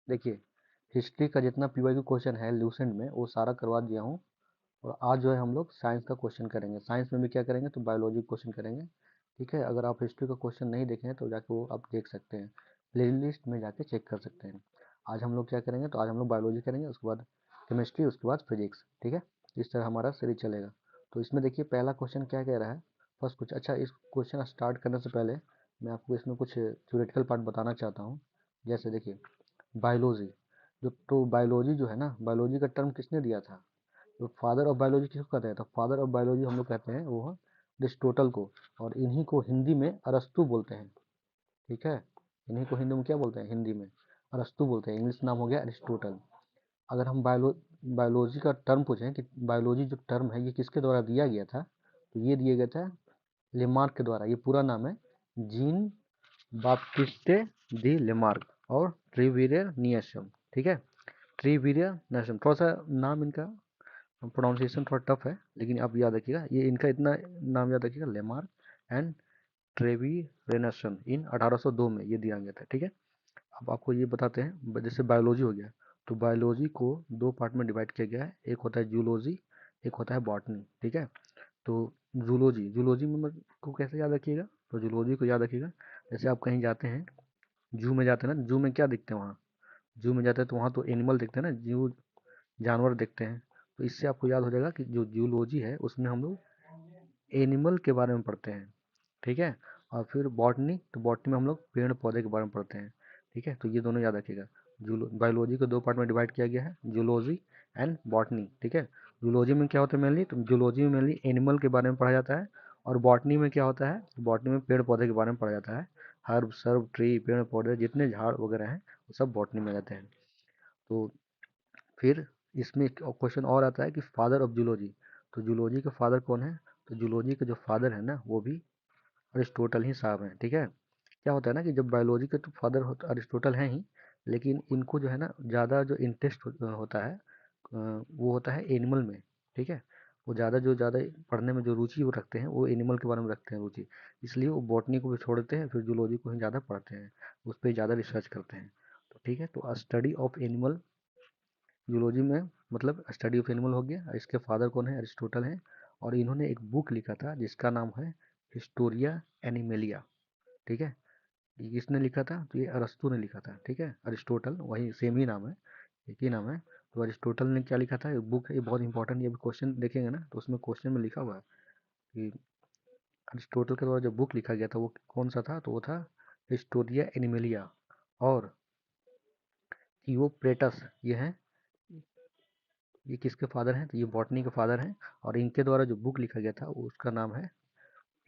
देखिए, हिस्ट्री का जितना पीवाईक्यू क्वेश्चन है लूसेंट में वो सारा करवा दिया हूँ। और आज जो है हम लोग साइंस का क्वेश्चन करेंगे। साइंस में भी क्या करेंगे तो बायोलॉजी क्वेश्चन करेंगे। ठीक है, अगर आप हिस्ट्री का क्वेश्चन नहीं देखे हैं तो जाके वो आप देख सकते हैं, प्ले लिस्ट में जाके चेक कर सकते हैं। आज हम लोग क्या करेंगे, तो आज हम लोग बायोलॉजी करेंगे, उसके बाद केमिस्ट्री, उसके बाद फिजिक्स। ठीक है, इस तरह हमारा सीरीज चलेगा। तो इसमें देखिए पहला क्वेश्चन क्या कह रहा है, फर्स्ट कुछ अच्छा। इस क्वेश्चन स्टार्ट करने से पहले मैं आपको इसमें कुछ थ्योरेटिकल पार्ट बताना चाहता हूँ। जैसे देखिए, बायोलॉजी, तो बायोलॉजी जो है ना, बायोलॉजी का टर्म किसने दिया था? तो फादर ऑफ बायोलॉजी किसको कहते हैं? तो फादर ऑफ बायोलॉजी हम लोग कहते हैं वो है अरिस्टोटल को। और इन्हीं को हिंदी में अरस्तु बोलते हैं। ठीक है, इन्हीं को हिंदी में क्या बोलते हैं? हिंदी में अरस्तु बोलते हैं। इंग्लिश नाम हो गया अरिस्टोटल। अगर हम बायोलॉजी का टर्म पूछें कि बायोलॉजी जो टर्म है ये किसके द्वारा दिया गया था, तो ये दिया गया था लेमार्क के द्वारा। ये पूरा नाम है जीन बाप्टिस्टे दी लेमार्क और ट्रिविरियर नियसम। ठीक है, ट्रिविरियर नियसम, थोड़ा सा नाम इनका प्रोनाउंसिएशन थोड़ा टफ है, लेकिन आप याद रखिएगा, ये इनका इतना नाम याद रखिएगा, लेमार्क एंड ट्रेवी रेनसन इन 1802 में ये दिया गया था। ठीक है, अब आपको ये बताते हैं, जैसे बायोलॉजी हो गया, तो बायोलॉजी को दो पार्ट में डिवाइड किया गया है। एक होता है जूलॉजी, एक होता है बॉटनी। ठीक है, तो जूलॉजी, जूलॉजी में को कैसे याद रखिएगा, तो जूलॉजी को याद रखिएगा, जैसे आप कहीं जाते हैं, जू में जाते हैं ना, जू में क्या दिखते हैं वहाँ? जू में जाते हैं तो वहाँ तो एनिमल दिखते हैं ना, जू जानवर दिखते हैं। तो इससे आपको याद हो जाएगा कि जो जूलॉजी है उसमें हम लोग एनिमल के बारे में पढ़ते हैं। ठीक है, और फिर बॉटनी, तो बॉटनी में हम लोग पेड़ पौधे के बारे में पढ़ते हैं। ठीक है, तो ये दोनों याद रखिएगा। जूलो बायोलॉजी को दो पार्ट में डिवाइड किया गया है, जूलॉजी एंड बॉटनी। ठीक है, जूलॉजी में क्या होता है मेनली, तो जूलॉजी में मेनली एनिमल के बारे में पढ़ा जाता है। और बॉटनी में क्या होता है, बॉटनी में पेड़ पौधे के बारे में पढ़ा जाता है। हर्ब सर्ब ट्री, पेड़ पौधे जितने झाड़ वगैरह हैं वो सब बॉटनी में जाते हैं। तो फिर इसमें एक क्वेश्चन और आता है कि फादर ऑफ जूलॉजी, तो जूलॉजी के फादर कौन है? तो जूलॉजी के जो फादर है ना वो भी अरिस्टोटल ही साहब हैं। ठीक है, क्या होता है ना कि जब बायोलॉजी के तो फादर अरिस्टोटल हैं ही, लेकिन इनको जो है ना ज़्यादा जो इंटरेस्ट होता है वो होता है एनिमल में। ठीक है, वो ज़्यादा पढ़ने में जो रुचि वो रखते हैं वो एनिमल के बारे में रखते हैं रुचि, इसलिए वो बॉटनी को भी छोड़ देते हैं, फिर जूलॉजी को ही ज़्यादा पढ़ते हैं, उस पर ज़्यादा रिसर्च करते हैं। तो ठीक है, तो स्टडी ऑफ एनिमल जूलॉजी में मतलब स्टडी ऑफ एनिमल हो गया। इसके फादर कौन है? अरिस्टोटल हैं। और इन्होंने एक बुक लिखा था जिसका नाम है हिस्टोरिया एनिमेलिया। ठीक है, ये किसने लिखा था? तो ये अरस्तु ने लिखा था। ठीक है, अरिस्टोटल वही सेम ही नाम है, एक ही नाम है। तो अरिस्टोटल ने क्या लिखा था, एक बुक है, ये बहुत इंपॉर्टेंट, ये क्वेश्चन देखेंगे ना तो उसमें क्वेश्चन में लिखा हुआ है कि अरिस्टोटल के द्वारा जो बुक लिखा गया था वो कौन सा था, तो वो था हिस्टोरिया एनिमेलिया। और थियोप्रेटस ये है, ये किसके फादर हैं? तो ये बॉटनी के फादर हैं। और इनके द्वारा जो बुक लिखा गया था उसका नाम है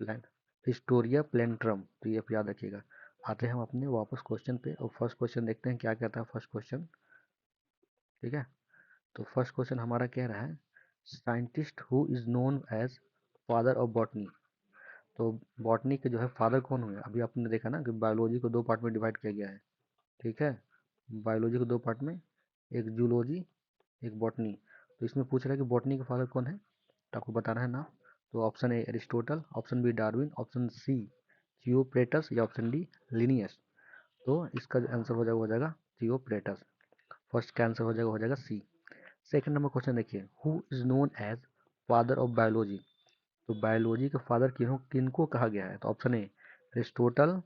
प्लान हिस्टोरिया प्लेंट्रम। तो ये आप याद रखिएगा। आते हैं हम अपने वापस क्वेश्चन पे, और फर्स्ट क्वेश्चन देखते हैं क्या कहता है फर्स्ट क्वेश्चन। ठीक है, तो फर्स्ट क्वेश्चन हमारा कह रहा है scientist who is known as father of botany. तो बॉटनी के जो है फादर कौन हुए? अभी आपने देखा ना कि बायोलॉजी को दो पार्ट में डिवाइड किया गया है। ठीक है, बायोलॉजी को दो पार्ट में, एक जूलॉजी एक बॉटनी। तो इसमें पूछ रहा है कि बॉटनी का फादर कौन है, तो आपको बताना है ना। तो option A Aristotle, option B Darwin, option C Theophrastus, या ऑप्शन डी लिनियस। तो इसका जो आंसर हो जाएगा थियोप्रेटस। फर्स्ट का आंसर हो जाएगा सी। सेकंड नंबर क्वेश्चन देखिए, who is known as father of biology. तो बायोलॉजी के फादर किनको कहा गया है? तो option A Aristotle,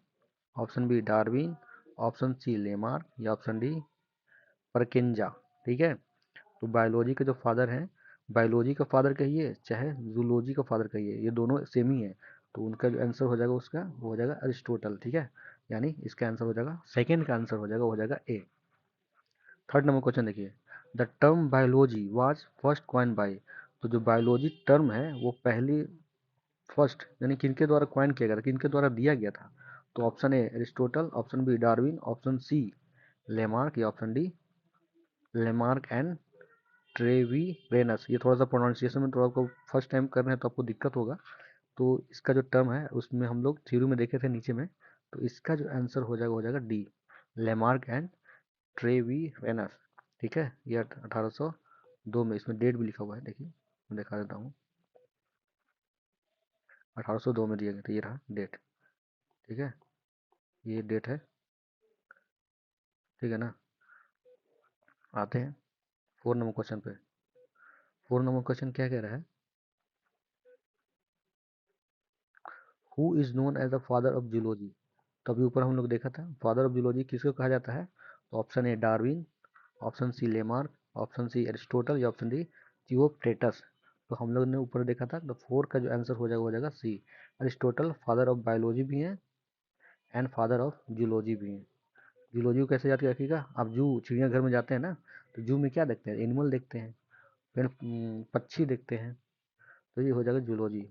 option B Darwin, option C Lamarck, या ऑप्शन डी परकिंजा। ठीक है, तो बायोलॉजी के जो फादर हैं, बायोलॉजी का फादर कहिए चाहे जूलॉजी का फादर कहिए, ये दोनों सेम ही है। तो उनका जो आंसर हो जाएगा उसका वो हो जाएगा अरिस्टोटल। ठीक है, यानी इसका आंसर हो जाएगा, सेकेंड का आंसर हो जाएगा ए। थर्ड नंबर क्वेश्चन देखिए, the term biology was first coin by. तो जो बायोलॉजी टर्म है वो पहली फर्स्ट यानी किनके द्वारा कॉइन किया गया था, किनके द्वारा दिया गया था? तो option A Aristotle, option B Darwin, option C Lamarck, या option D Lamarck and Treviranus. ये थोड़ा सा प्रोनाउंसिएशन में थोड़ा आपको फर्स्ट टाइम कर रहे हैं तो आपको दिक्कत होगा। तो इसका जो टर्म है उसमें हम लोग थ्योरी में देखे थे नीचे में, तो इसका जो आंसर हो जाएगा डी लेमार्क एंड ट्रेविरेनस। ठीक है, ये 1802 में, इसमें डेट भी लिखा हुआ है, देखिए मैं दिखा देता हूँ, 1802 में दिया गया था, ये रहा डेट। ठीक है, ये डेट है। ठीक है ना, आते हैं 4 नंबर क्वेश्चन पे। 4 नंबर क्वेश्चन क्या कह रहा है, who is known as the father of zoology. तो अभी ऊपर हम लोग देखा था फादर ऑफ जूलॉजी किसको कहा जाता है, तो option A Darwin, option C Lamarck, option C Aristotle या ऑप्शन डी थियोक्रेटस। तो हम लोग ने ऊपर देखा था तो 4 का जो आंसर हो जाएगा सी, एरिस्टोटल फादर ऑफ बायोलॉजी भी है एंड फादर ऑफ जूलॉजी भी है। जूलॉजी को कैसे याद रखिएगा, आप जू चिड़ियाघर में जाते हैं ना, तो जू में क्या देखते हैं, एनिमल देखते हैं, फिर पक्षी देखते हैं, तो ये हो जाएगा जूलॉजी।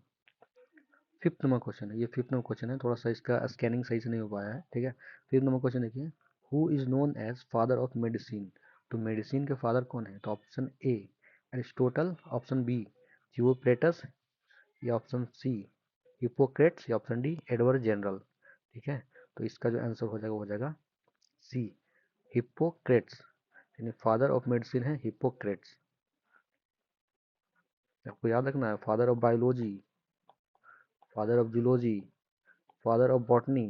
फिफ्थ नंबर क्वेश्चन है, ये फिफ्थ नंबर क्वेश्चन है, थोड़ा सा इसका स्कैनिंग सही से नहीं हो पाया है, ठीक है। फिफ्थ नंबर क्वेश्चन देखिए, who is known as father of medicine. तो मेडिसिन के फादर कौन है, तो option A Aristotle, option B Theocritus या ऑप्शन सी हिप्पोक्रेट्स या ऑप्शन डी एडवर्ड जनरल। ठीक है, तो इसका जो आंसर हो जाएगा वो हो जाएगा सी हिप्पोक्रेट्स, यानी फादर ऑफ मेडिसिन है हिप्पोक्रेट्स। आपको याद रखना है, father of biology, father of zoology, father of botany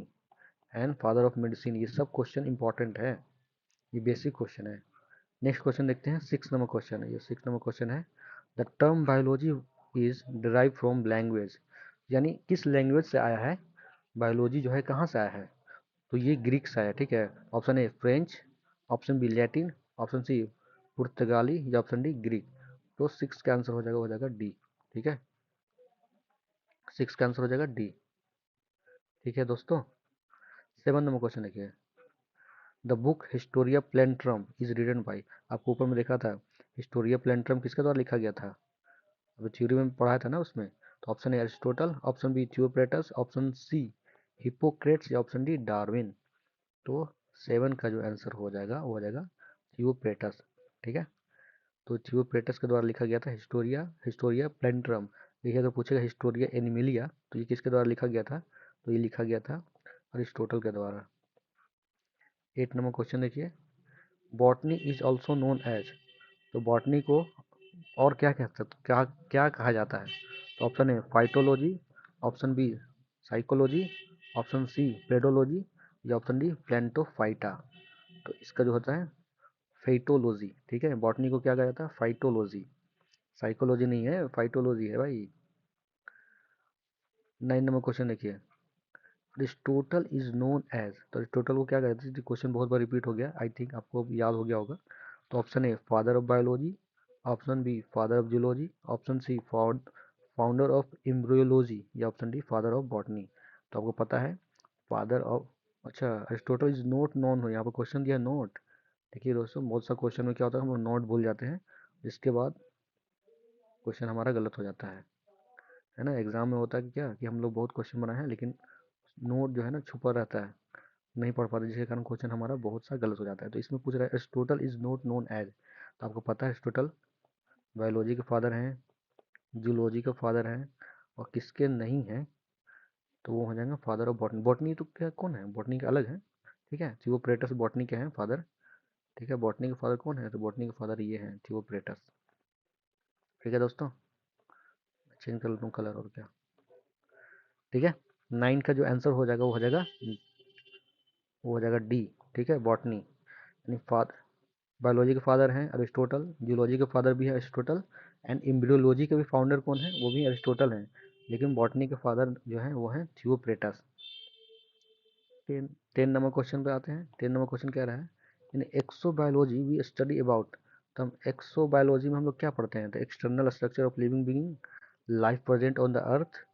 and father of medicine, ये सब क्वेश्चन इंपॉर्टेंट है, ये बेसिक क्वेश्चन है। नेक्स्ट क्वेश्चन देखते हैं, 6 नंबर क्वेश्चन है, ये 6 नंबर क्वेश्चन है, the term biology is derive from language, यानी किस लैंग्वेज से आया है, बायोलॉजी जो है कहाँ से आया है, तो ये ग्रीक से आया, ठीक है। Option A French, option B Latin, option C पुर्तगाली या ऑप्शन डी ग्रीक। तो 6 का आंसर हो जाएगा डी, ठीक है, 6 का आंसर हो जाएगा डी, ठीक है दोस्तों। 7 नंबर क्वेश्चन देखिए, the book Historia Plantarum is written by, आपको ऊपर में देखा था हिस्टोरिया प्लेंट्रम किसके द्वारा लिखा गया था, अभी थ्योरी में पढ़ाया था ना उसमें। तो option A Aristotle, option B Theocritus, option C Hippocrates या ऑप्शन डी डार्विन। तो 7 का जो आंसर हो जाएगा वो हो जाएगा थियोक्रेटस, ठीक है। तो थियोक्रेटस के द्वारा लिखा गया था हिस्टोरिया, हिस्टोरिया प्लेंट्रम। देखिए अगर पूछेगा हिस्टोरिया एनिमिलिया तो ये किसके द्वारा लिखा गया था, तो ये लिखा गया था अरिस्टोटल के द्वारा। 8 नंबर क्वेश्चन देखिए, botany is also known as, तो बॉटनी को और क्या कह सकते, क्या क्या कहा जाता है, तो option A phytology, option B psychology, option C pedology या ऑप्शन डी प्लेंटोफाइटा। तो इसका जो होता है फाइटोलॉजी, ठीक है, बॉटनी को क्या कहा जाता है फाइटोलॉजी, साइकोलॉजी नहीं है, फाइटोलॉजी है भाई। 9 नंबर क्वेश्चन देखिए, अरिस्टोटल इज नोन एज, तो अरिस्टोटल को क्या कहते हैं, क्वेश्चन बहुत बार रिपीट हो गया, आई थिंक आपको याद हो गया होगा। तो option A father of biology, option B father of zoology, option C founder of embryology या option D father of botany. तो आपको पता है फादर ऑफ, अच्छा अरिस्टोटल इज नॉट नोन हो, यहाँ पर क्वेश्चन दिया नोट। देखिए दोस्तों बहुत सा क्वेश्चन में क्या होता है, हम लोग नोट भूल जाते हैं, जिसके बाद क्वेश्चन हमारा गलत हो जाता है ना। एग्जाम में होता है कि क्या कि हम लोग बहुत क्वेश्चन बनाए हैं लेकिन नोट जो है ना छुपा रहता है, नहीं पढ़ पाते, जिसके कारण क्वेश्चन हमारा बहुत सा गलत हो जाता है। तो इसमें पूछ रहा है Aristotle is not known as, तो आपको पता है एरिस्टोटल बायोलॉजी के फादर हैं, जूलॉजी के फादर हैं, और किसके नहीं हैं, तो वो हो जाएंगे फादर ऑफ बॉटनी। बॉटनी तो क्या कौन है, बॉटनी के अलग है, ठीक है, थियोक्रेटस बॉटनी के हैं फादर, ठीक है। बॉटनी के फादर कौन है, तो बॉटनी के फादर ये हैं थियोक्रेटस, ठीक है दोस्तों। चेंज कर लेता हूँ कलर और क्या, ठीक है। 9 का जो आंसर हो जाएगा वो हो जाएगा डी, ठीक है, बॉटनी, यानी फादर, बायोलॉजी के फादर हैं अरिस्टोटल, जूलॉजी के फादर भी है अरिस्टोटल, एंड एम्ब्रियोलॉजी के भी फाउंडर कौन है, वो भी अरिस्टोटल हैं, लेकिन बॉटनी के फादर जो हैं वो हैं थियोक्रेटस। 10 नंबर क्वेश्चन पे आते हैं। 10 नंबर क्वेश्चन कह रहा है, इन एक्सोबायोलॉजी वी स्टडी अबाउट, तो हम एक्सोबायोलॉजी में हम लोग क्या पढ़ते हैं, तो external structure of living being, life present on the earth,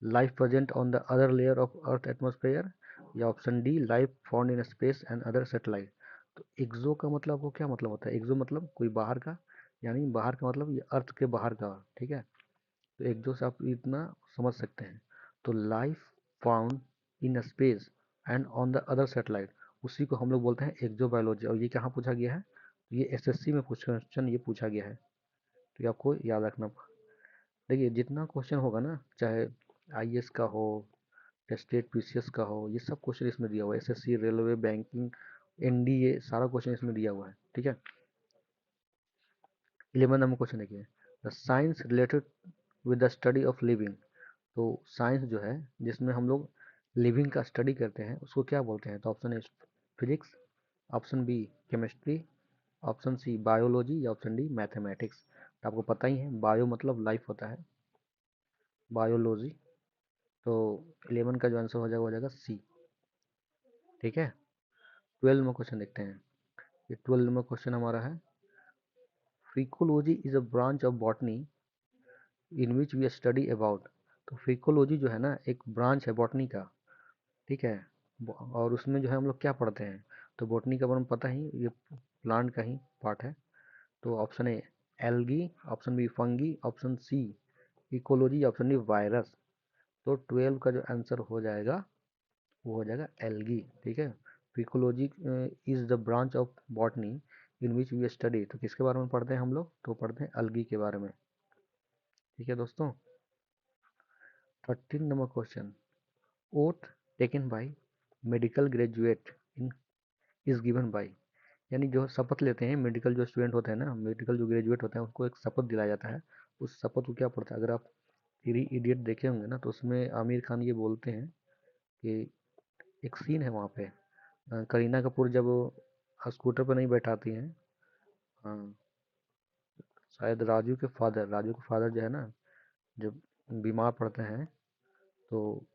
life present on the other layer of earth atmosphere या option D life found in space and other satellite. तो एक्सो का मतलब आपको क्या मतलब होता है, एक्सो मतलब कोई बाहर का, यानी बाहर का मतलब ये अर्थ के बाहर का, ठीक है। तो एक्सो से आप इतना समझ सकते हैं। तो life found in space and on the other satellite, उसी को हम लोग बोलते हैं एक्सोबायोलॉजी, और ये कहाँ पूछा गया है, तो ये एसएससी में क्वेश्चन ये पूछा गया है, तो ये आपको याद रखना। देखिए जितना क्वेश्चन होगा ना, चाहे आईएएस का हो, स्टेट पीसीएस का हो, ये सब क्वेश्चन इसमें दिया हुआ है, एसएससी रेलवे बैंकिंग एनडीए सारा क्वेश्चन इसमें दिया हुआ है, ठीक है। 11 नंबर क्वेश्चन देखिए, the science related with the study of living, तो साइंस जो है जिसमें हम लोग लिविंग का स्टडी करते हैं उसको क्या बोलते हैं, तो option A physics, option B chemistry, option C biology या ऑप्शन डी मैथमेटिक्स। तो आपको पता ही है बायो मतलब लाइफ होता है, बायोलॉजी। तो 11 का जो आंसर हो जाएगा हो जाएगा सी। ठीक है, 12 में क्वेश्चन देखते हैं। ये 12 में क्वेश्चन हमारा है, phycology is a branch of botany in which we study about. तो फिकोलॉजी जो है ना एक ब्रांच है बॉटनी का, ठीक है। और उसमें जो है हम लोग क्या पढ़ते हैं, तो बॉटनी का बारे में पता ही, ये प्लांट का ही पार्ट है। तो option A algae, option B fungi, option C ecology, option D virus. तो 12 का जो आंसर हो जाएगा वो हो जाएगा एल्गी। ठीक है, phycology is the branch of botany in which we study. तो किसके बारे में पढ़ते हैं हम लोग, तो पढ़ते हैं अलगी के बारे में। ठीक है दोस्तों, 13 number question, oath taken by medical graduate in is given bye. यानी जो शपथ लेते हैं मेडिकल जो स्टूडेंट होते हैं ना, मेडिकल जो ग्रेजुएट होते हैं उनको एक शपथ दिलाया जाता है। उस शपथ को क्या पड़ता है, अगर आप थ्री इडियट देखे होंगे ना तो उसमें आमिर खान ये बोलते हैं कि एक सीन है वहाँ पे, करीना कपूर जब स्कूटर पर नहीं बैठाती हैं, हाँ, शायद राजू के फादर जो है ना, जब बीमार पड़ते हैं तो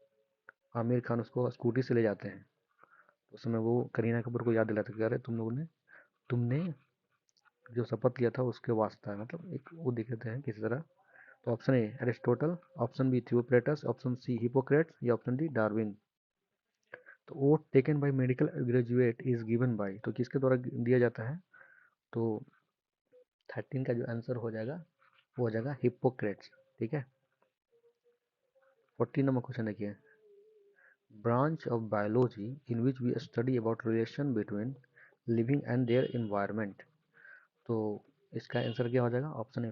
आमिर खान उसको स्कूटी से ले जाते हैं। तो उस समय वो करीना कपूर को याद दिलाते कि अरे तुम लोगों ने, तुमने जो शपथ लिया था उसके वास्ता है, मतलब एक वो दिखाते हैं किसी तरह। तो option A Aristotle, option B Theocritus, option C Hippocrates या ऑप्शन डी डार्विन। तो oath taken by medical graduate is given by, तो किसके द्वारा दिया जाता है, तो 13 का जो आंसर हो जाएगा वो हो जाएगा हिप्पोक्रेट्स। ठीक है, 14 नंबर क्वेश्चन देखिए, branch of biology in which we study about relation between living and their environment. तो इसका आंसर क्या हो जाएगा, option A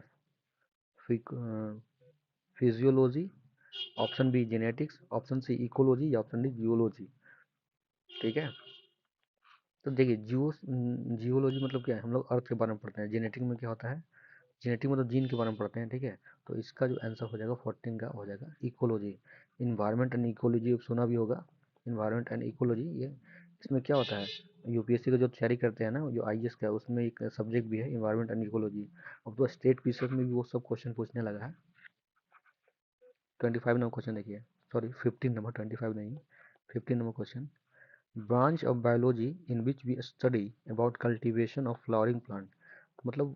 physiology, option B genetics, option C ecology या ऑप्शन डी जियोलॉजी। ठीक है, तो देखिए जियोलॉजी मतलब क्या है, हम लोग अर्थ के बारे में पढ़ते हैं। जेनेटिक में क्या होता है, जेनेटिक मतलब जीन के बारे में पढ़ते हैं। ठीक है, तो इसका जो आंसर हो जाएगा 14 का हो जाएगा इकोलॉजी। इन्वायरमेंट एंड इकोलॉजी सुना भी होगा, इन्वायरमेंट एंड इकोलॉजी। ये इसमें क्या होता है, यूपीएससी का जो तैयारी करते हैं ना, जो आईएएस का, उसमें एक सब्जेक्ट भी है इन्वायरमेंट एंड इकोलॉजी। अब तो स्टेट पीसीएस में भी वो सब क्वेश्चन पूछने लगा है। 25 नंबर क्वेश्चन देखिए, सॉरी 15 नंबर, 25 नहीं, 15 number question, branch of biology in which we study about cultivation of flowering plant. मतलब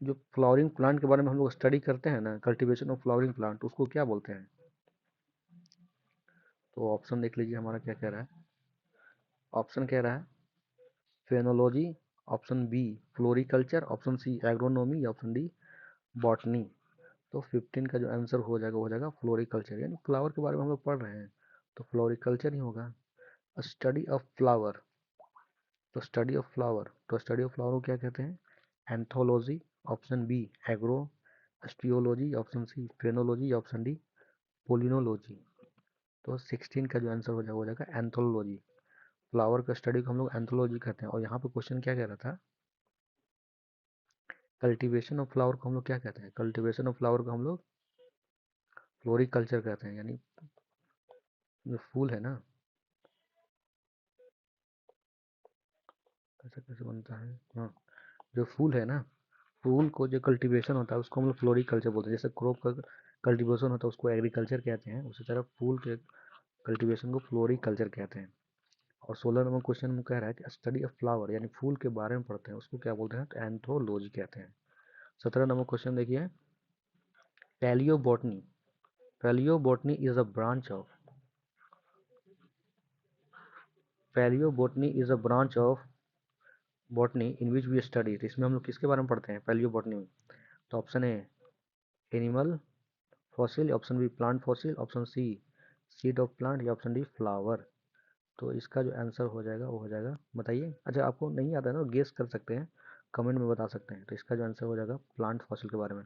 जो फ्लावरिंग प्लांट के बारे में हम लोग स्टडी करते हैं ना, कल्टीवेशन ऑफ फ्लावरिंग प्लांट, उसको क्या बोलते हैं। तो ऑप्शन देख लीजिए हमारा क्या कह रहा है। ऑप्शन कह रहा है phenology, option B floriculture, option C agronomy या ऑप्शन डी बॉटनी। तो 15 का जो आंसर हो जाएगा हो जाएगा फ्लोरिकल्चर, यानी फ्लावर के बारे में हम लोग पढ़ रहे हैं तो फ्लोरिकल्चर ही होगा। स्टडी ऑफ फ्लावर, तो स्टडी ऑफ फ्लावर, तो स्टडी ऑफ फ्लावर को क्या कहते हैं, anthology, option B agrostology, option C phenology या ऑप्शन डी पोलिनोलॉजी। तो 16 का जो आंसर हो जाएगा एंथोलॉजी। फ्लावर का स्टडी को हम लोग एंथोलॉजी कहते हैं। और यहाँ पे क्वेश्चन क्या कह रहा था, कल्टीवेशन ऑफ फ्लावर को हम लोग क्या कहते हैं, कल्टीवेशन ऑफ फ्लावर को हम लोग फ्लोरिकल्चर कहते हैं। यानी जो फूल है ना, कैसे कैसे बनता है, हाँ, जो फूल है ना, फूल को जो कल्टीवेशन होता है उसको हम लोग फ्लोरिकल्चर बोलते हैं। जैसे क्रॉप का कल्टीवेशन होता है उसको एग्रीकल्चर कहते हैं, उसी तरह फूल के कल्टीवेशन को फ्लोरिकल्चर कहते हैं। और 16 नंबर क्वेश्चन में कह रहा है कि स्टडी ऑफ फ्लावर यानी फूल के बारे में पढ़ते हैं उसको क्या बोलते हैं, तो एंथ्रोलॉजी कहते हैं। 17 नंबर क्वेश्चन देखिए, palaeobotany, palaeobotany is a branch of, palaeobotany is a branch of botany in which we study. तो इसमें हम लोग किसके बारे में पढ़ते हैं पैलियोबॉटनी में, तो option A animal fossil, option B plant fossil, option C seed of plant या ऑप्शन डी फ्लावर। तो इसका जो आंसर हो जाएगा वो हो जाएगा, बताइए। अच्छा आपको नहीं आता है ना, गेस कर सकते हैं, कमेंट में बता सकते हैं। तो इसका जो आंसर हो जाएगा प्लांट फॉसिल के बारे में।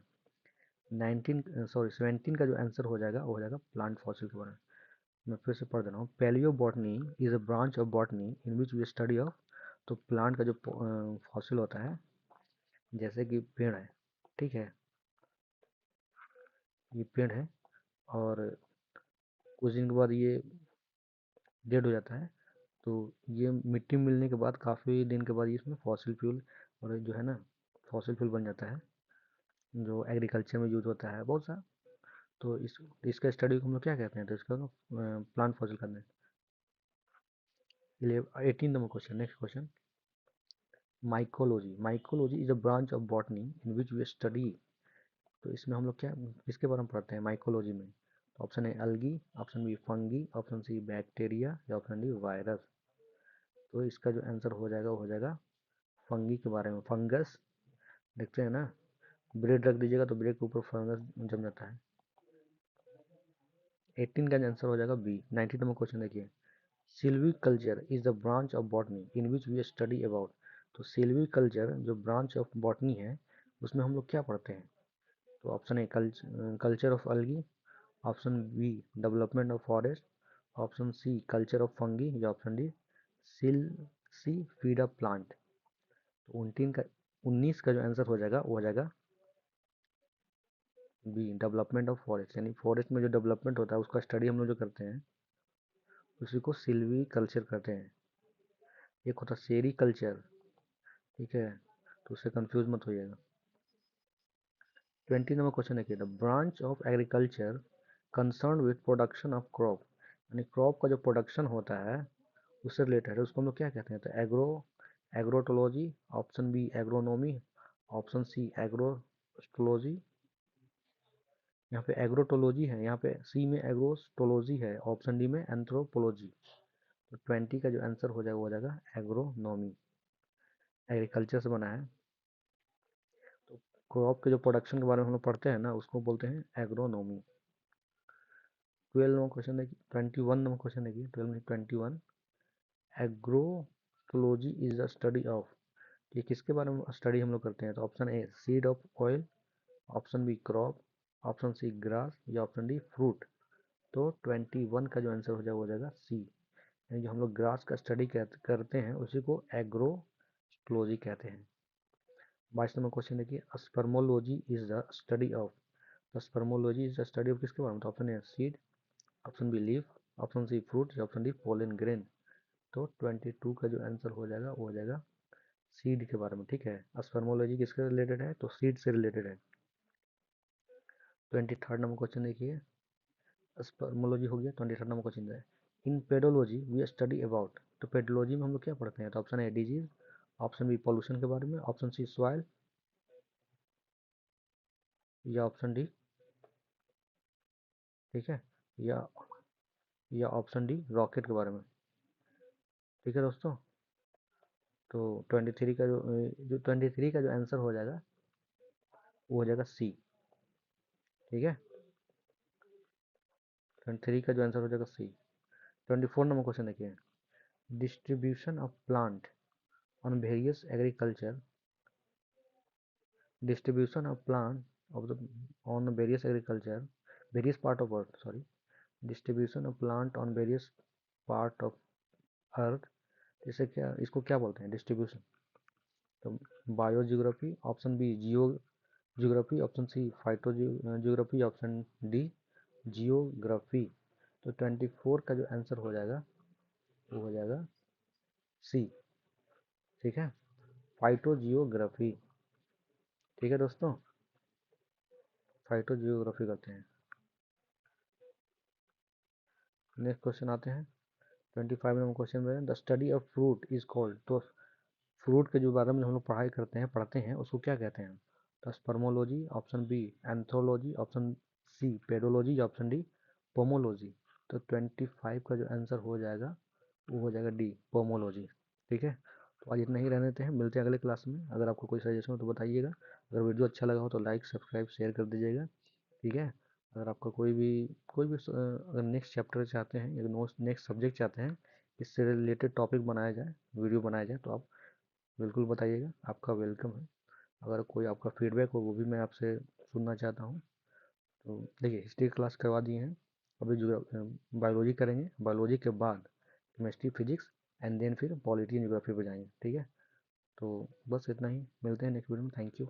17 का जो आंसर हो जाएगा वो हो जाएगा प्लांट फॉसिल के बारे में। मैं फिर से पढ़ दे रहा हूँ, palaeobotany is a branch of botany in which we study of. तो प्लांट का जो फॉसिल होता है, जैसे कि पेड़ है, ठीक है, ये पेड़ है और कुछ दिन के बाद ये डेड हो जाता है, तो ये मिट्टी मिलने के बाद काफ़ी दिन के बाद ये इसमें फॉसिल फ्यूल और जो है ना फॉसिल फ्यूल बन जाता है, जो एग्रीकल्चर में यूज होता है बहुत सा। तो इसका स्टडी को हम लोग क्या कहते हैं, तो इसका प्लांट फॉसिल करना है। 18 number question, next question. Mycology is a branch of botany in which we study. तो इसमें हम लोग क्या किसके बारे में पढ़ते हैं माइकोलॉजी में? तो option A algae, option B fungi, option C bacteria या ऑप्शन डी वायरस। तो इसका जो आंसर हो जाएगा वो हो जाएगा फंगी के बारे में, फंगस। देखते हैं ना, ब्रेड रख दीजिएगा तो ब्रेड के ऊपर फंगस जम जाता है। 18 का आंसर हो जाएगा बी। 19 नंबर क्वेश्चन देखिए। Silviculture is the branch of botany in which we study about. तो सिल्वीकल्चर जो ब्रांच ऑफ बॉटनी है उसमें हम लोग क्या पढ़ते हैं? तो option A culture of algae, option B development of forest, option C culture of fungi या ऑप्शन डी सिल सी फीड अ प्लांट। तो 19 का जो आंसर हो जाएगा वो हो जाएगा बी डेवलपमेंट ऑफ फॉरेस्ट, यानी फॉरेस्ट में जो डेवलपमेंट होता है उसका स्टडी हम लोग जो करते हैं उसी को सिल्वी कल्चर कहते हैं। एक होता है सेरी कल्चर, ठीक है, तो उससे कंफ्यूज मत होइएगा। 20 नंबर क्वेश्चन देखिए। The branch of agriculture concern with production of crop, यानी क्रॉप का जो प्रोडक्शन होता है उससे रिलेटेड है, उसको हम लोग क्या कहते हैं? तो agrotology, option B agronomy, option C agrostology. यहाँ पे एग्रोटोलॉजी है, यहाँ पे सी में एग्रोस्टोलॉजी है, ऑप्शन डी में एंथ्रोपोलॉजी। तो 20 का जो आंसर हो जाएगा वो हो जाएगा एग्रोनॉमी, एग्रीकल्चर से बना है। तो क्रॉप के जो प्रोडक्शन के बारे में हम लोग पढ़ते हैं ना उसको बोलते हैं एग्रोनॉमी। 12 नंबर क्वेश्चन देखिए, 21 नंबर क्वेश्चन देखिए, 12 में 21। एग्रोटोलॉजी इज द स्टडी ऑफ, ये किसके बारे में स्टडी हम लोग करते हैं? तो option A seed of oil, option B crop, option C grass या ऑप्शन डी फ्रूट। तो 21 का जो आंसर हो जाएगा वो हो जाएगा सी, यानी जो हम लोग ग्रास का स्टडी करते हैं उसी को एग्रोटोलॉजी कहते हैं। 22 नंबर क्वेश्चन देखिए। Spermology is the study of, the spermology is the study of किसके बारे में? तो option A seed, option B leaf, option C fruit या ऑप्शन डी पोलन ग्रेन। तो 22 का जो आंसर हो जाएगा वो हो जाएगा सीड के बारे में, ठीक है। स्पर्मोलॉजी किसके रिलेटेड है? तो सीड से रिलेटेड है। 23rd नंबर क्वेश्चन देखिए। स्पर्मोलॉजी हो गया। 23rd नंबर क्वेश्चन है। In pedology we study about, तो पेडोलॉजी में हम लोग क्या पढ़ते हैं? तो option A disease, option B pollution के बारे में, ऑप्शन सी सॉइल या ऑप्शन डी, ठीक है, या ऑप्शन डी रॉकेट के बारे में, ठीक है दोस्तों। तो 23 का जो 23 का जो आंसर हो जाएगा वो हो जाएगा सी, ठीक है। 23 का जो आंसर हो जाएगा सी। 24 नंबर क्वेश्चन देखिए। Distribution of plant on various agriculture, distribution of plant of the on various agriculture, various part of earth, sorry, distribution of plant on various part of earth, इसे क्या, इसको क्या बोलते हैं डिस्ट्रीब्यूशन? तो biogeography, option B geo geography, option C phytogeography, option D geography. तो 24 का जो आंसर हो जाएगा वो हो जाएगा सी, ठीक है, फाइटो जियोग्राफी, ठीक है दोस्तों, फाइटो जियोग्राफी करते हैं। नेक्स्ट क्वेश्चन आते हैं। 25 नंबर क्वेश्चन में the study of fruit is called, तो फ्रूट के जो बारे में हम लोग पढ़ाई करते हैं पढ़ते हैं उसको क्या कहते हैं? तो spermology, option B anthology, option C pedology या ऑप्शन डी पोमोलॉजी। तो 25 का जो आंसर हो जाएगा वो हो जाएगा डी पोमोलॉजी, ठीक है। तो आज इतना ही रहने देते हैं, मिलते हैं अगले क्लास में। अगर आपको कोई सजेशन हो तो बताइएगा, अगर वीडियो अच्छा लगा हो तो लाइक सब्सक्राइब शेयर कर दीजिएगा, ठीक है। अगर आपका कोई भी अगर नेक्स्ट चैप्टर चाहते हैं या नेक्स्ट सब्जेक्ट चाहते हैं इससे रिलेटेड टॉपिक बनाया जाए, वीडियो बनाया जाए, तो आप बिल्कुल बताइएगा, आपका वेलकम है। अगर कोई आपका फीडबैक हो वो भी मैं आपसे सुनना चाहता हूँ। तो देखिए हिस्ट्री क्लास करवा दिए हैं, अभी जो बायोलॉजी करेंगे, बायोलॉजी के बाद केमिस्ट्री फिजिक्स एंड देन फिर पॉलिटी एंड ज्योग्राफी पे जाएंगे, ठीक है। तो बस इतना ही, मिलते हैं नेक्स्ट वीडियो में, थैंक यू।